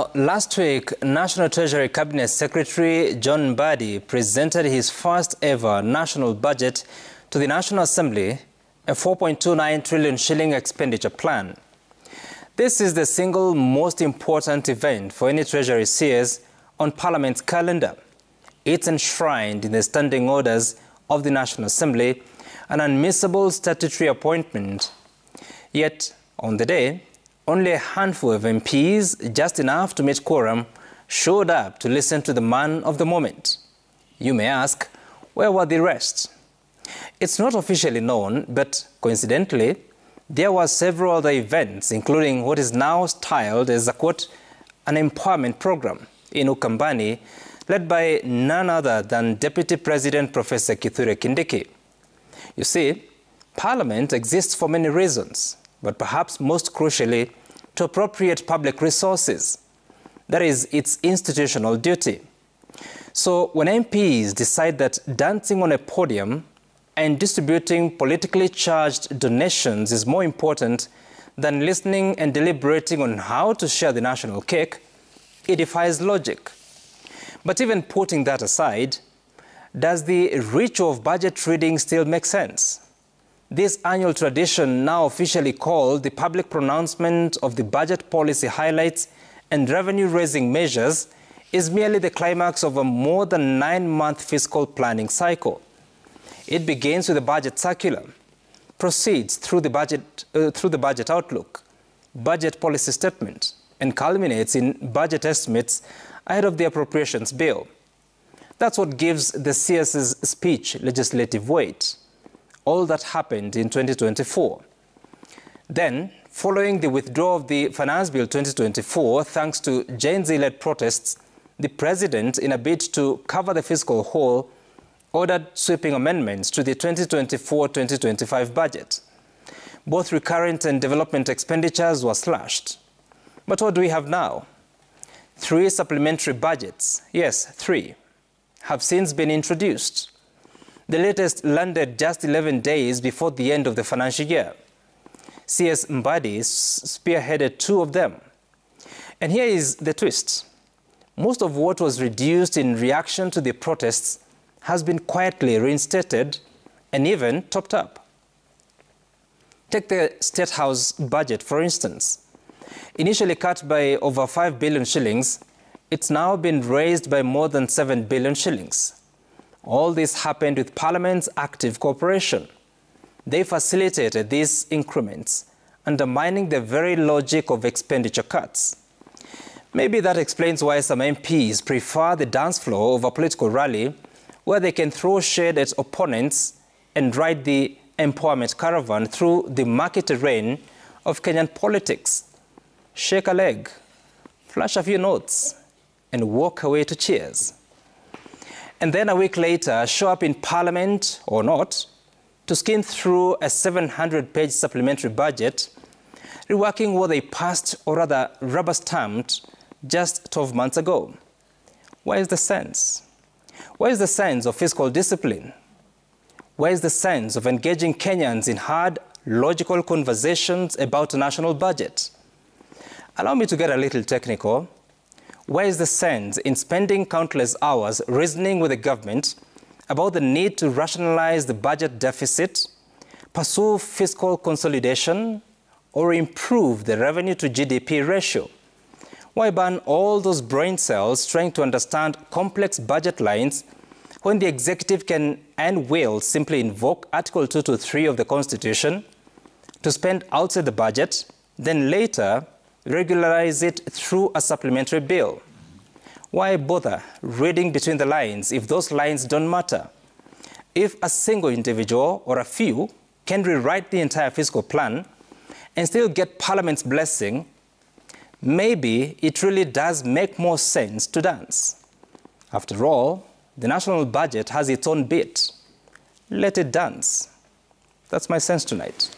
Now, last week, National Treasury Cabinet Secretary John Mbadi presented his first ever national budget to the National Assembly, a 4.29 trillion shilling expenditure plan. This is the single most important event for any Treasury CS on Parliament's calendar. It's enshrined in the standing orders of the National Assembly, an unmissable statutory appointment. Yet, on the day, only a handful of MPs, just enough to meet quorum, showed up to listen to the man of the moment. You may ask, where were the rest? It's not officially known, but coincidentally, there were several other events, including what is now styled as a, quote, an empowerment program in Ukambani, led by none other than Deputy President Professor Kithure Kindiki. You see, Parliament exists for many reasons, but perhaps most crucially, to appropriate public resources. That is its institutional duty. So when MPs decide that dancing on a podium and distributing politically charged donations is more important than listening and deliberating on how to share the national cake, it defies logic. But even putting that aside, does the ritual of budget reading still make sense? This annual tradition, now officially called the public pronouncement of the budget policy highlights and revenue-raising measures, is merely the climax of a more than 9-month fiscal planning cycle. It begins with the budget circular, proceeds through the budget outlook, budget policy statement, and culminates in budget estimates ahead of the appropriations bill. That's what gives the CS's speech legislative weight. All that happened in 2024. Then, following the withdrawal of the Finance Bill 2024, thanks to Gen Z-led protests, the President, in a bid to cover the fiscal hole, ordered sweeping amendments to the 2024-2025 budget. Both recurrent and development expenditures were slashed. But what do we have now? 3 supplementary budgets, yes, 3, have since been introduced. The latest landed just 11 days before the end of the financial year. CS Mbadi spearheaded 2 of them. And here is the twist. Most of what was reduced in reaction to the protests has been quietly reinstated and even topped up. Take the State House budget, for instance. Initially cut by over 5 billion shillings, it's now been raised by more than 7 billion shillings. All this happened with Parliament's active cooperation. They facilitated these increments, undermining the very logic of expenditure cuts. Maybe that explains why some MPs prefer the dance floor of a political rally where they can throw shade at opponents and ride the empowerment caravan through the murky terrain of Kenyan politics. Shake a leg, flash a few notes, and walk away to cheers. And then a week later, show up in Parliament, or not, to skim through a 700-page supplementary budget, reworking what they passed, or rather rubber-stamped, just 12 months ago. Where is the sense? Where is the sense of fiscal discipline? Where is the sense of engaging Kenyans in hard, logical conversations about a national budget? Allow me to get a little technical. Where is the sense in spending countless hours reasoning with the government about the need to rationalize the budget deficit, pursue fiscal consolidation, or improve the revenue to GDP ratio? Why burn all those brain cells trying to understand complex budget lines when the executive can and will simply invoke Article 223 of the Constitution to spend outside the budget, then later regularize it through a supplementary bill? Why bother reading between the lines if those lines don't matter? If a single individual or a few can rewrite the entire fiscal plan and still get Parliament's blessing, maybe it really does make more sense to dance. After all, the national budget has its own beat. Let it dance. That's my sense tonight.